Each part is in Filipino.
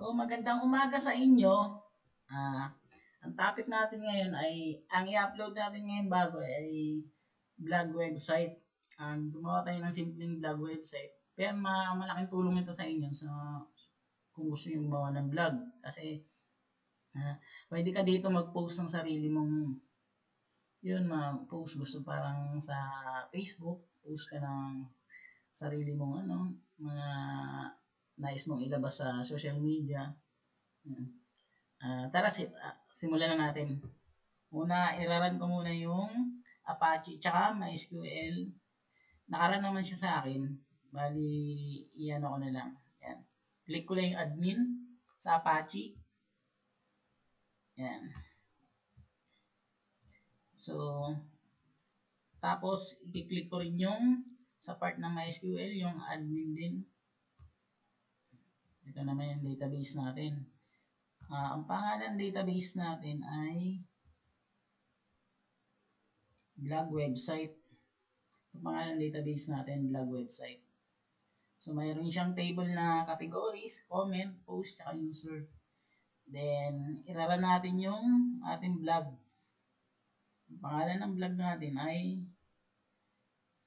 So, magandang umaga sa inyo. Ah, ang topic natin ngayon ay, ang i-upload natin ngayon bago ay blog website. Gumawa tayo ng simpleng blog website. Pero malaking tulong ito sa inyo kung gusto nyo gumawa ng blog. Kasi, pwede ka dito mag-post ng sarili mong, post gusto parang sa Facebook, post ka ng sarili mong mga nais mong ilabas sa social media. Tara, simulan na natin. Una, iraran ko muna yung Apache tsaka MySQL. Nakaran naman siya sa akin. Bali, iyan ako na lang. Yan. Click ko lang yung admin sa Apache. Yan. So, tapos, i-click ko rin yung sa part ng MySQL, yung admin din. Ito naman yung database natin. Ang pangalan database natin ay blog website. Ang pangalan database natin, blog website. So, mayroon siyang table na categories, comment, post, at user. Then, iraran natin yung ating blog. Ang pangalan ng blog natin ay,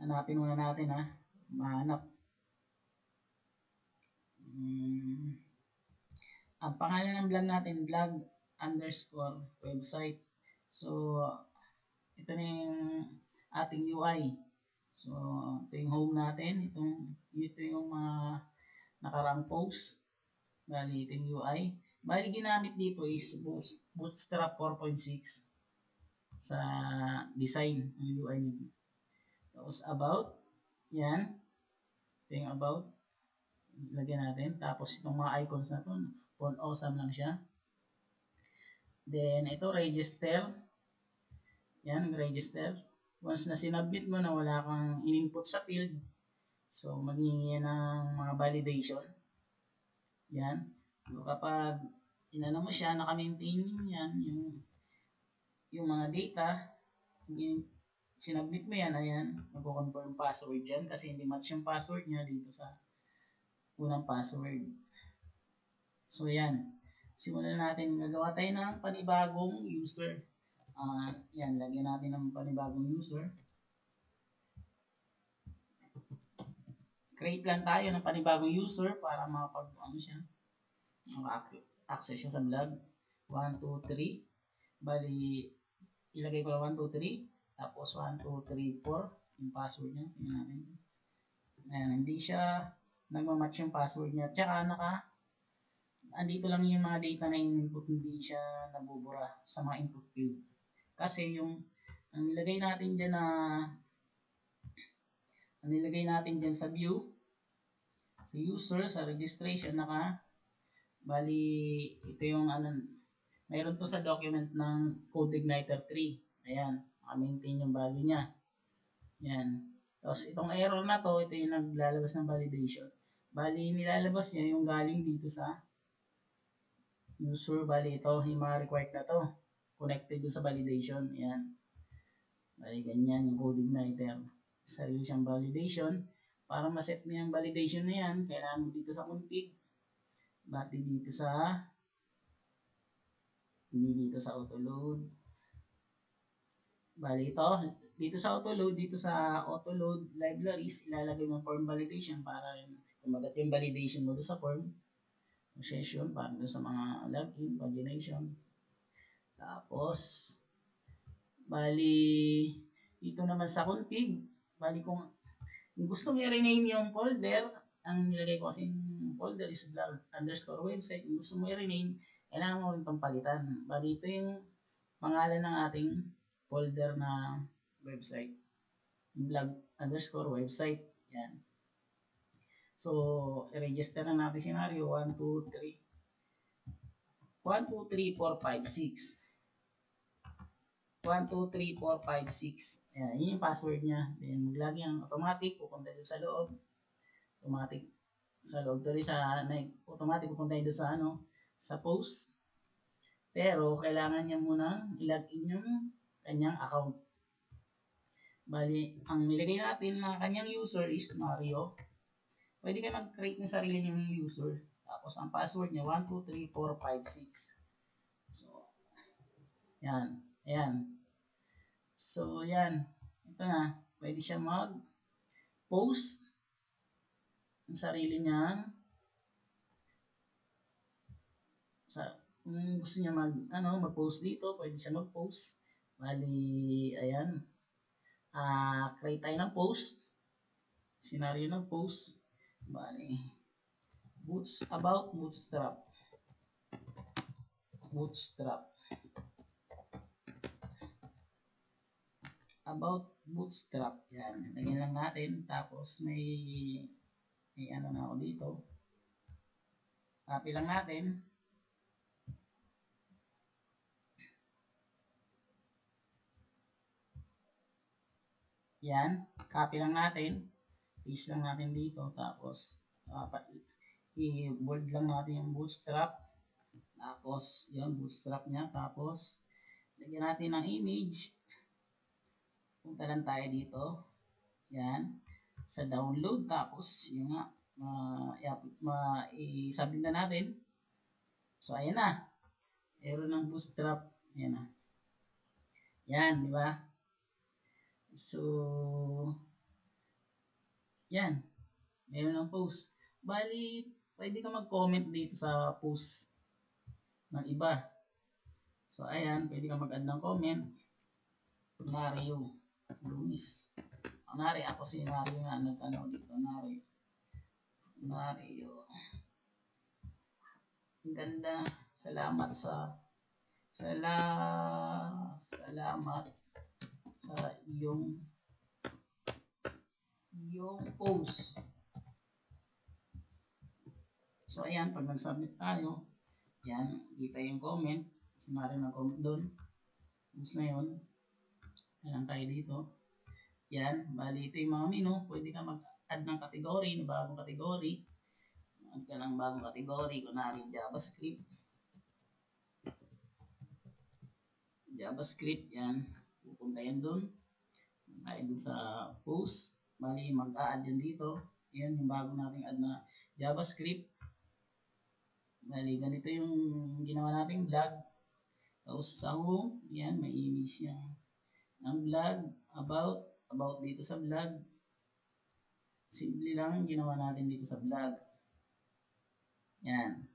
hanapin muna natin mahanap. Ang pangalan ng blog natin, blog_website. So, ito na yung ating UI. So, ito yung home natin. Ito yung mga nakarang post. Bali, ito yung UI. Bali, ginamit dito is Bootstrap 4.6 sa design ng UI nito. Tapos, about. Yan. Ito yung about. Lagyan natin. Tapos, itong mga icons na ito, font awesome lang siya. Then, ito, register. Yan, register. Once na sinubmit mo na wala kang in-input sa field, so maghihingi ng mga validation. Yan. So, kapag inano mo siya, naka-maintain yan, yung mga data, sinubmit mo yan, ayan, mag-confirm password yan kasi hindi match yung password niya dito sa unang password. So, yan. Simulan natin. Gagawa tayo ng panibagong user. Yan, lagyan natin ng panibagong user. Create lang tayo ng panibagong user para access siya sa blog. 1, 2, 3. Bali, ilagay ko lang 1, 2, 3. Tapos 1, 2, 3, 4. Yung password niya. Tingnan natin. Ayan, hindi siya nagmamatch yung password niya. Tsaka andito lang yung mga data na input, hindi siya nabubura sa mga input field. Kasi ang nilagay natin dyan sa view, sa user, sa registration, bali, ito yung mayroon to sa document ng CodeIgniter 3. Ayan, maintain yung value niya. Yan. Tapos, itong error na to, ito yung naglalabas ng validation. Bali, nilalabas niya yung galing dito sa user. Bali, ito, yung mga required na to. Connected sa validation. Yan. Bali, ganyan yung CodeIgniter. Sarili siyang validation. Para ma-set mo yung validation na yan, kailangan mo dito sa config. Bati dito hindi dito sa autoload. Bali, dito sa autoload libraries, ilalagay mo form validation para kumagat yung validation mo doon sa form session para doon sa mga login, pagination. Tapos, bali, dito naman sa config, bali kung gusto mo i-rename yung folder, ang nilagay ko kasi folder is blog_website. Kung gusto mo i-rename, kailangan mo rin itong palitan. Bali, ito yung pangalan ng ating folder na website. Blog_website. Yan. So, i-register na natin scenario 1, 2, 3. 1, 2, 3, 4, 5, 6. 1, 2, 3, 4, 5, 6. Ayan, yun yung password niya. Then, maglagyan automatic, pupunta doon sa loob. Automatic pupunta doon sa post. Pero, kailangan niya munang ilagin yung kanyang account. Bali, ang nilagay natin na kanyang user is Mario. Pwede kayo mag-create ng sarili niyong user. Tapos ang password niya 1, 2, 3, 4, 5, 6. So, yan. Ayan. So, yan. Ito na. Pwede siya mag-post ang sarili niyang kung gusto niya mag-post dito, pwede siya mag-post. Bali, ayan. Create tayo ng post. Scenario ng post. Bali, about bootstrap. Bootstrap. About bootstrap. Yan. Lagyan lang natin. Tapos may ano na ako dito. Copy lang natin. Yan. Copy lang natin. Paste lang natin dito. Tapos i-bold lang natin yung bootstrap. Tapos yung bootstrap niya. Tapos lagyan natin ng image. Punta lang tayo dito. Yan. Sa download. Tapos yung nga. I-submit na natin. So ayan na. Meron ng bootstrap. Ayan na. Yan. Di ba? So yan. Meron ng post. Bali, pwede ka mag-comment dito sa post ng iba. So, ayan, pwede ka mag-add ng comment. Nario Luis. Nario, ako si Nario nga nag-ano dito. Nario. Ang ganda. Salamat sa iyong post. So, ayan, pag nag-submit tayo, yan, kita yung comment. Sinari na comment doon. Post na yun. Ayan tayo dito. Yan, bali ito yung mga menu. Pwede ka mag-add ng category, ng bagong category. Add ka ng bagong category. Kunwari, JavaScript, yan. Pupunta yan doon. Tayo doon sa post. Bali, mag-a-add yan dito. Yan yung bago nating add na JavaScript. Bali, ganito yung ginawa nating vlog. Tapos sa home, yan, may image yan ng vlog, about dito sa vlog. Simple lang ginawa natin dito sa vlog. Yan.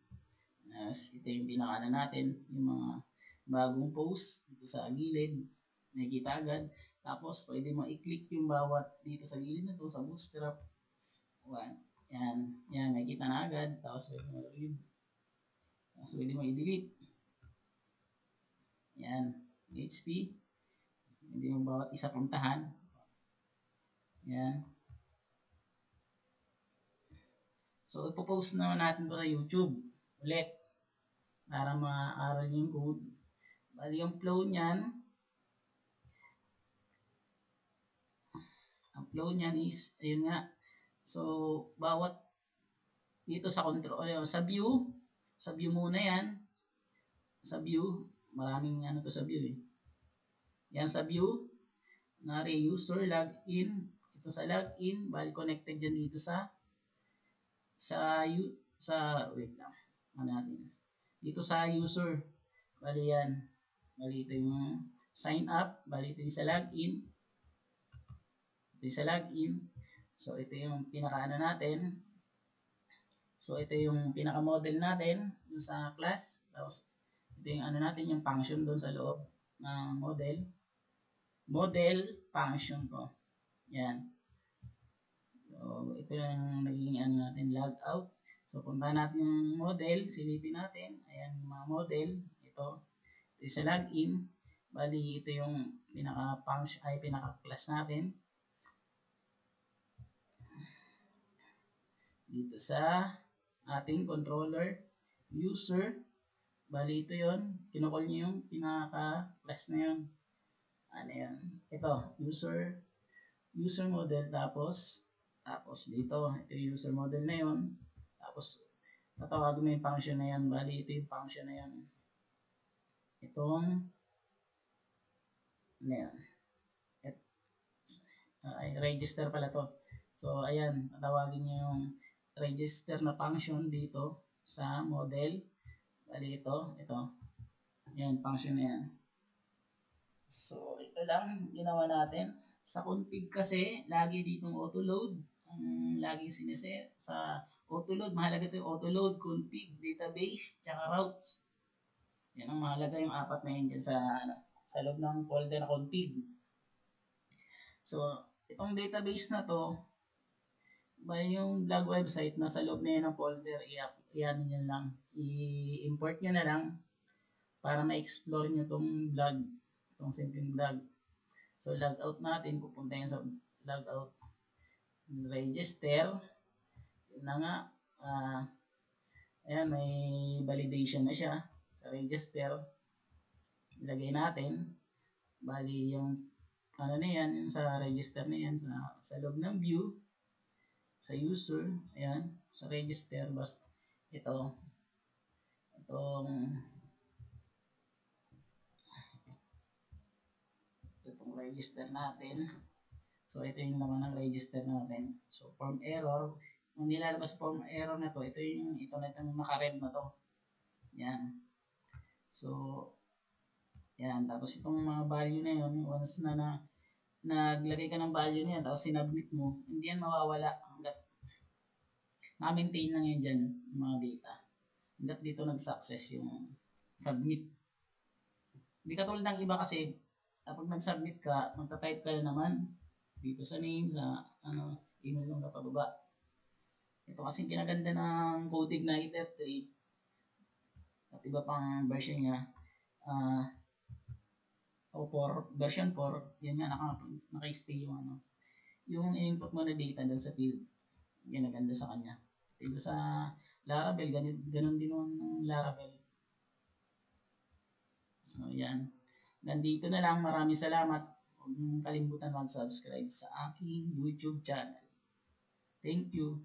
Ito yung pinakana natin, yung mga bagong post dito sa gilid. Nakikita agad. Tapos, pwede mo i-click yung bawat dito sa gilid na to, sa bootstrap. Yan. Yan, nakikita na agad. Tapos, pwede mo i-read. Tapos, pwede mo i-delete. Yan. HP. Hindi mo bawat isa puntahan. Yan. So, ipopost naman natin to sa YouTube. Ulit. Para ma-aral yung code. Bali yung flow niyan. Ang flow niyan is, ayun nga. So, bawat dito sa control, sa view muna yan. Sa view, maraming ano to sa view eh. Yan sa view, nari user login. Ito sa login, bali connected yan dito wait lang. Ano natin? Dito sa user, bali yan. Bali ito yung sign up, bali ito yung sa login. Ito yung sa login. So ito yung pinaka-ano natin. So ito yung pinaka-model natin yung sa class. Tapos ito yung ano natin, yung function doon sa loob ng model. Model function to. Yan. So ito yung naging ano natin, log out. So punta natin yung model, silipin natin. Ayan yung mga model. Ito yung sa login. Bali ito yung pinaka-function ay pinaka-class natin. Dito sa ating controller user. Bali ito yon, kinukol niyo yung pinaka-class na yon. Ano yan? Ito, user model, tapos dito, ito yung user model na yon. Tapos, tatawagin mo yung function na yan. Bali, ito yung function na yan. Itong, ano yan? Register pala to. So, ayan, tatawagin niyo yung register na function dito. sa model. Bali ito. Yan, function na yan. So, ito lang ginawa natin. Sa config kasi, lagi ditong auto-load. Ang lagi siniset sa auto-load, mahalaga ito yung auto-load, config, database, tsaka routes. Yan ang mahalaga yung apat na yun dyan sa loob ng folder na config. So, itong database na to, ba yung blog website na sa loob na yun ng folder, i-ano nyo lang, i-import nyo na lang para ma-explore nyo itong blog, itong simpleng blog. So, logout natin, pupunta yan sa logout, register, yun na nga, ayan, may validation na siya sa register, ilagay natin, bali yung ano na yan, yung sa register na yan, sa loob ng view, sa user, ayan, sa register, basta itong register natin. So, ito yung naman ng register natin. So, form error, kung nilalabas form error na to, ito na itong naka-red na to. Yan. So, yan. Tapos itong mga value na yun, once na naglagay ka ng value niya, tapos sinubmit mo, hindi yan mawawala hanggat na-maintain lang yan dyan, yung mga data. Hanggat dito nag-success yung submit. Hindi katulad ng iba kasi, kapag nag-submit ka, magta-type ka na naman dito sa name, sa email yung napababa. Ito kasi pinaganda ng CodeIgniter 3 at iba pang version niya. O version 4, yun nga, naka-stay yung yung input mo na data dun sa field. Yan naganda sa kanya. Dito sa Laravel, ganun din yung Laravel. So, yan. Nandito na lang. Maraming salamat. Huwag niyong kalimutan mag-subscribe sa aking YouTube channel. Thank you.